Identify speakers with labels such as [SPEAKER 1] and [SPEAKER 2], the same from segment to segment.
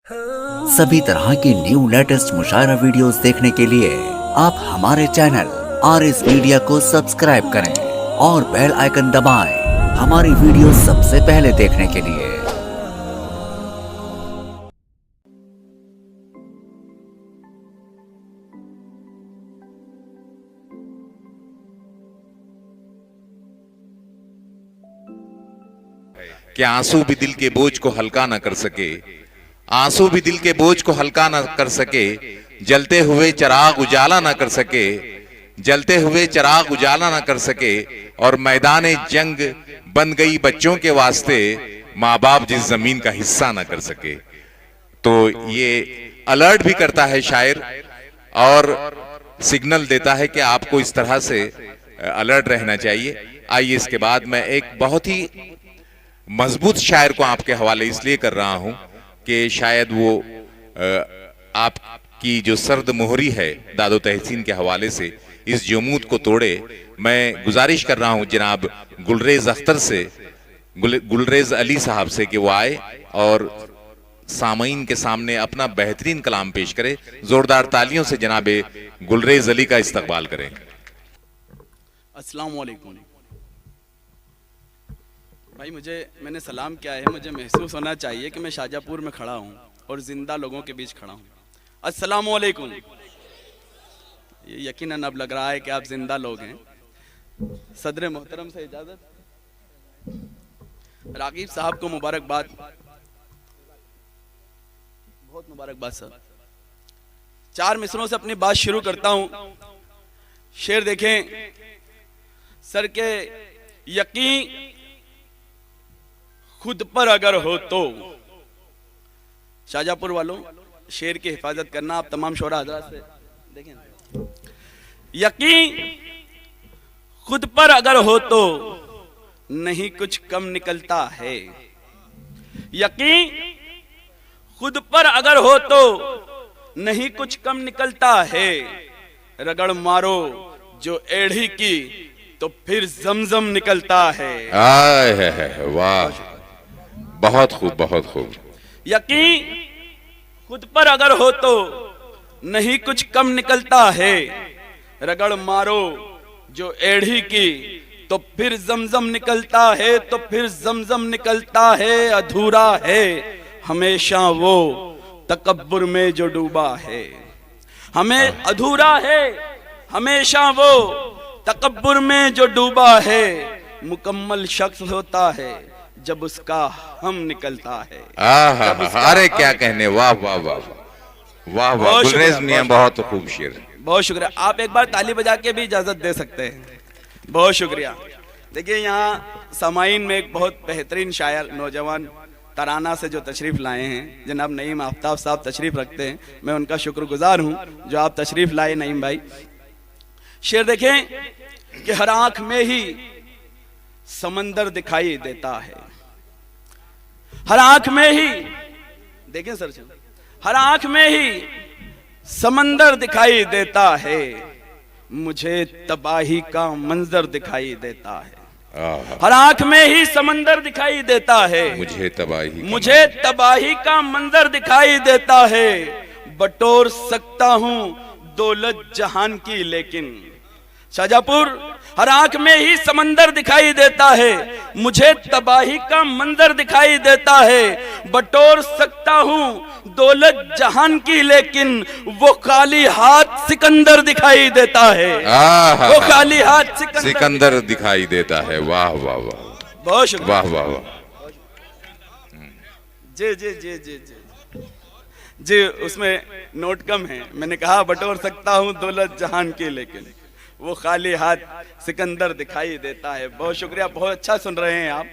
[SPEAKER 1] सभी तरह की न्यू लेटेस्ट मुशायरा वीडियोस देखने के लिए आप हमारे चैनल RS मीडिया को सब्सक्राइब करें और बेल आइकन दबाएं हमारी वीडियो सबसे पहले देखने के लिए।
[SPEAKER 2] कि आंसू भी दिल के बोझ को हल्का न कर सके, आंसू भी दिल के बोझ को हल्का न कर सके, जलते हुए चिराग उजाला न कर सके, जलते हुए चिराग उजाला न कर सके, और मैदान जंग बन गई बच्चों के वास्ते, माँ बाप जिस जमीन का हिस्सा न कर सके। तो ये अलर्ट भी करता है शायर और सिग्नल देता है कि आपको इस तरह से अलर्ट रहना चाहिए। आइए इसके बाद मैं एक बहुत ही मजबूत शायर को आपके हवाले इसलिए कर रहा हूं कि शायद वो आपकी जो सर्द मोहरी है दादो तहसीन के हवाले से इस जमूद को तोड़े। मैं गुजारिश कर रहा हूं जनाब गुलरेज अख्तर से, गुलरेज अली साहब से कि वो आए और सामईन के सामने अपना बेहतरीन कलाम पेश करे। जोरदार तालियों से जनाब गुलरेज अली का इस्तकबाल करें।
[SPEAKER 3] अस्सलाम वालेकुम भाई, मैंने सलाम किया है, मुझे महसूस होना चाहिए कि मैं शाहजहाँपुर में खड़ा हूँ और जिंदा लोगों के बीच खड़ा हूँ। अस्सलाम वालेकुम। ये यकीनन अब लग रहा है कि आप जिंदा लोग हैं। सदर मोहतरम से इजाजत। राकीब साहब को मुबारकबाद, बहुत मुबारकबाद सर। 4 मिसरों से अपनी बात शुरू करता हूँ। शेर देखें सर के, यकीन खुद पर अगर हो तो। शाहजहाँपुर वालों, शेर की हिफाजत करना आप तमाम शोरा हजरात से देखें। यकीन खुद पर अगर हो तो नहीं कुछ कम निकलता है, यकीन खुद पर अगर हो तो नहीं कुछ कम निकलता है, रगड़ मारो जो एड़ी की तो फिर जमजम निकलता है।
[SPEAKER 2] आए है, वाह, बहुत खूब, बहुत खूब।
[SPEAKER 3] यकीन खुद पर अगर हो तो नहीं कुछ कम निकलता है, रगड़ मारो जो एड़ी की तो फिर जमजम निकलता है, तो फिर जमजम निकलता है। अधूरा है हमेशा वो तकब्बुर में जो डूबा है, हमें अधूरा है हमेशा वो तकब्बुर में जो डूबा है। मुकम्मल शख्स होता है जब उसका हम निकलता है।
[SPEAKER 2] अरे क्या कहने, वाह वाह वाह वाह वाह, गुलरेज मियां बहुत खूब शेर।
[SPEAKER 3] बहुत शुक्रिया। आप एक बार ताली बजा के भी इजाजत दे सकते हैं। बहुत शुक्रिया। देखिए यहाँ सामाइन में एक बहुत बेहतरीन शायर नौजवान तराना से जो तशरीफ लाए हैं, जनाब नईम आफ्ताब साहब तशरीफ रखते हैं। मैं उनका शुक्रगुजार हूँ जो आप तशरीफ लाए नईम भाई। शेर देखें कि हर आंख में ही समंदर दिखाई देता है, हर आंख में ही, देखें सर, हर आंख में ही समंदर दिखाई देता है, मुझे तबाही का मंजर दिखाई देता है। हर आंख में ही समंदर दिखाई देता है, मुझे तबाही का मंजर दिखाई देता है। बटोर सकता हूं दौलत जहान की लेकिन, शाहजहाँपुर, हर आंख में ही समंदर दिखाई देता है, मुझे तबाही का मंजर दिखाई देता है। बटोर सकता हूं दौलत जहान की लेकिन वो खाली हाथ सिकंदर दिखाई देता है। वो खाली हाथ सिकंदर
[SPEAKER 2] दिखाई देता है। वाह वाह वाह,
[SPEAKER 3] बहुत शुक्रिया।
[SPEAKER 2] वाह वाह वाह।
[SPEAKER 3] जी जी जी जी जी जी, उसमें नोट कम है। मैंने कहा बटोर सकता हूं दौलत जहान की लेकिन वो खाली हाथ सिकंदर दिखाई देता है। बहुत शुक्रिया, बहुत अच्छा सुन रहे हैं आप।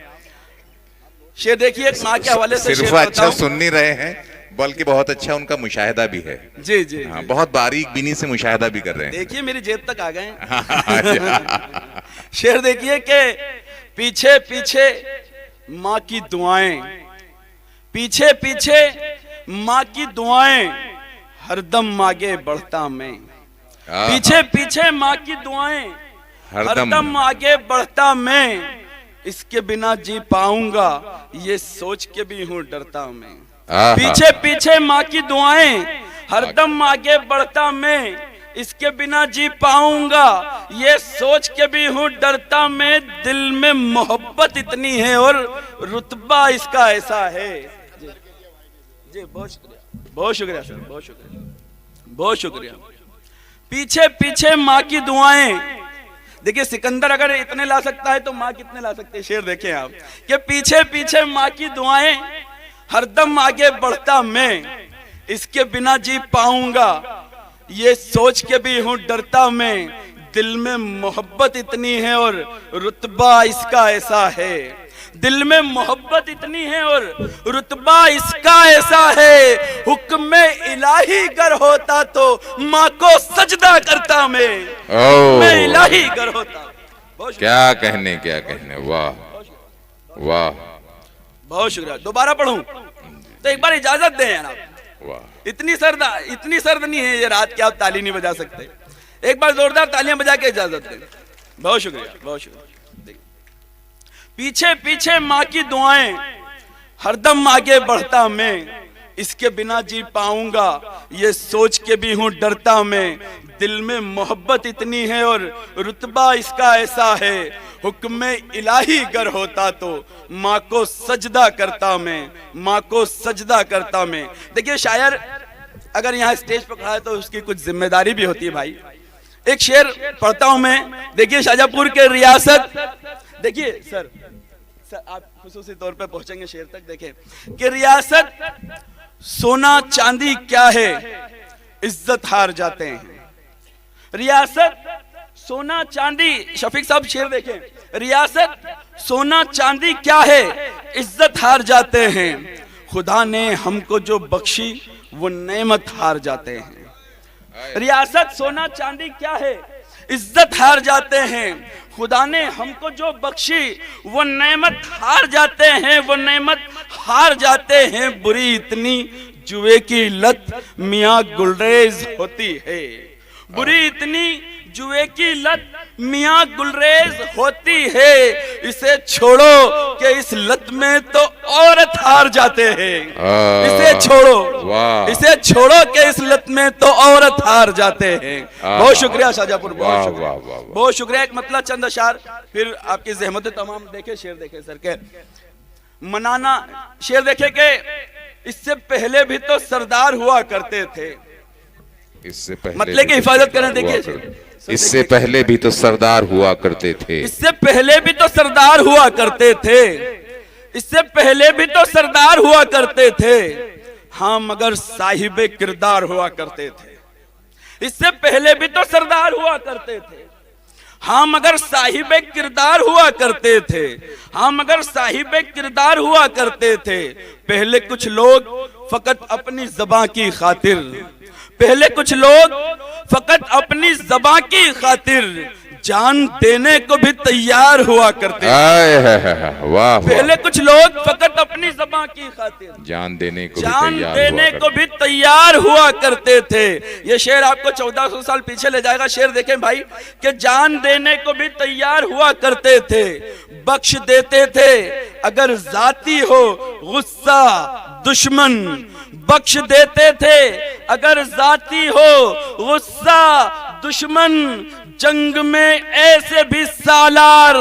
[SPEAKER 3] शेर देखिए माँ के हवाले से।
[SPEAKER 2] सिर्फ अच्छा सुन नहीं रहे हैं बल्कि बहुत अच्छा उनका मुशाहिदा भी है।
[SPEAKER 3] जी जी,
[SPEAKER 2] हाँ, बहुत बारीक बीनी से मुशाहिदा भी कर रहे हैं।
[SPEAKER 3] देखिए मेरी जेब तक आ गए। शेर देखिए कि पीछे पीछे माँ की दुआएं, पीछे पीछे माँ की दुआएं, हरदम आगे बढ़ता मैं। पीछे पीछे माँ की दुआएं, हरदम आगे बढ़ता मैं। इसके बिना जी पाऊंगा ये सोच के भी हूँ डरता मैं। पीछे पीछे माँ की दुआएं, हरदम आगे बढ़ता मैं, इसके बिना जी पाऊंगा ये सोच के भी हूँ डरता मैं, दिल में मोहब्बत इतनी है और रुतबा इसका ऐसा है। जी बहुत शुक्रिया, बहुत शुक्रिया सर, बहुत शुक्रिया, बहुत शुक्रिया। पीछे पीछे माँ की दुआएं, देखिए सिकंदर अगर इतने ला सकता है तो माँ कितने ला सकते हैं। शेर देखें आप कि पीछे पीछे माँ की दुआएं, हरदम आगे बढ़ता मैं, इसके बिना जी पाऊंगा ये सोच के भी हूँ डरता मैं, दिल में मोहब्बत इतनी है और रुतबा इसका ऐसा है। दिल में मोहब्बत इतनी है और रुतबा इसका ऐसा है, हुक्म इलाही गर होता तो माँ को सजदा करता मैं, हुक्म इलाही गर होता।
[SPEAKER 2] क्या कहने, क्या कहने, वाह वाह,
[SPEAKER 3] बहुत शुक्रिया। दोबारा पढ़ूं तो एक बार इजाजत दें यार आप,
[SPEAKER 2] वाह।
[SPEAKER 3] इतनी सर्द नहीं है ये रात की, आप ताली नहीं बजा सकते, एक बार जोरदार तालियां बजा के इजाजत दें। बहुत शुक्रिया, बहुत शुक्रिया। पीछे पीछे माँ की दुआएं, हरदम आगे बढ़ता मैं, इसके बिना जी पाऊंगा ये सोच के भी हूँ डरता मैं, दिल में मोहब्बत इतनी है और रुतबा इसका ऐसा है, हुक्म इलाही गर होता तो माँ को सजदा करता मैं, माँ को सजदा करता मैं। देखिए शायर अगर यहाँ स्टेज पर खड़ा है तो उसकी कुछ जिम्मेदारी भी होती है भाई। एक शेर पढ़ता हूं मैं, देखिए शाहजहांपुर के रियासत, देखिए सर आप खुसूसी तौर पे पहुंचेंगे शेर तक, देखें कि रियासत सोना चांदी क्या है इज्जत हार जाते हैं, रियासत सोना चांदी, शफीक साहब शेर देखें, रियासत सोना चांदी क्या है इज्जत हार जाते हैं, खुदा ने हमको जो बख्शी वो नेमत हार जाते हैं। रियासत सोना चांदी क्या है इज्जत हार जाते हैं, खुदा ने हमको जो बख्शी वो नेमत हार जाते हैं, वो नेमत हार जाते हैं। बुरी इतनी जुए की लत मियाँ गुलरेज होती है, बुरी इतनी जुए की लत मियाँ गुलरेज होती है, इसे छोड़ो कि इस लत में तो औरत हार जाते हैं, इसे छोड़ो, इसे छोड़ो कि इस लत में तो औरत हार जाते हैं। बहुत शुक्रिया शाहजहांपुर, बहुत शुक्रिया, बहुत शुक्रिया। एक मतलब चंद अशार फिर आपकी ज़हमत तमाम। देखे शेर देखे सर के मनाना, शेर देखे के इससे पहले भी तो सरदार हुआ करते थे,
[SPEAKER 2] इससे पहले
[SPEAKER 3] मतलब की हिफाजत करें। देखिए
[SPEAKER 2] इससे पहले भी तो सरदार हुआ करते थे,
[SPEAKER 3] इससे पहले भी तो सरदार हुआ करते थे, इससे पहले भी तो सरदार हुआ करते थे, हाँ मगर साहिबे किरदार हुआ करते थे। इससे पहले भी तो सरदार हुआ करते थे, हाँ मगर साहिबे किरदार हुआ करते थे, हाँ मगर साहिबे किरदार हुआ करते थे। पहले कुछ लोग फकत अपनी ज़बां की खातिर, पहले कुछ लोग फकत अपनी ज़बां की खातिर जान देने को भी तैयार हुआ करते थे।
[SPEAKER 2] वाह।
[SPEAKER 3] पहले कुछ लोग फकत अपनी ज़बां की खातिर
[SPEAKER 2] जान देने
[SPEAKER 3] को भी तैयार हुआ करते थे। ये शेर आपको 1400 साल पीछे ले जाएगा। शेर देखें भाई कि जान देने को भी तैयार हुआ करते थे, बख्श देते थे अगर जाती हो गुस्सा दुश्मन, बख्श देते थे अगर जाती हो गुस्सा दुश्मन, जंग में ऐसे भी सालार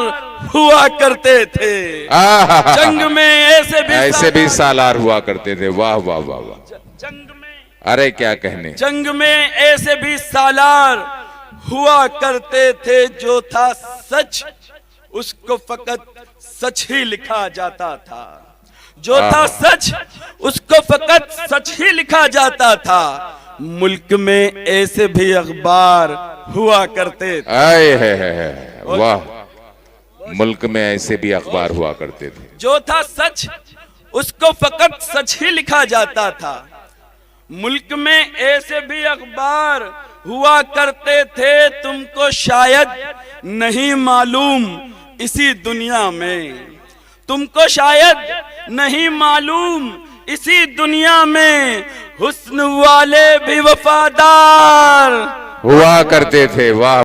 [SPEAKER 3] हुआ करते थे, जंग में ऐसे भी
[SPEAKER 2] सालार हुआ करते थे। वाह वाह वाह वाह।
[SPEAKER 3] जंग में,
[SPEAKER 2] अरे क्या कहने,
[SPEAKER 3] जंग में ऐसे भी सालार हुआ करते थे, जो था सच उसको फकत सच ही लिखा जाता था, जो था सच उसको फकत सच ही लिखा जाता था। मुल्क में ऐसे भी अखबार हुआ करते थे।
[SPEAKER 2] वाह। मुल्क में ऐसे भी अखबार हुआ करते थे,
[SPEAKER 3] जो था सच उसको फकत सच ही लिखा जाता था। मुल्क में ऐसे भी अखबार हुआ करते थे, तुमको शायद नहीं मालूम इसी दुनिया में, तुमको शायद नहीं मालूम इसी दुनिया में, हुस्न वाले भी वफादार
[SPEAKER 2] हुआ करते थे। वाह।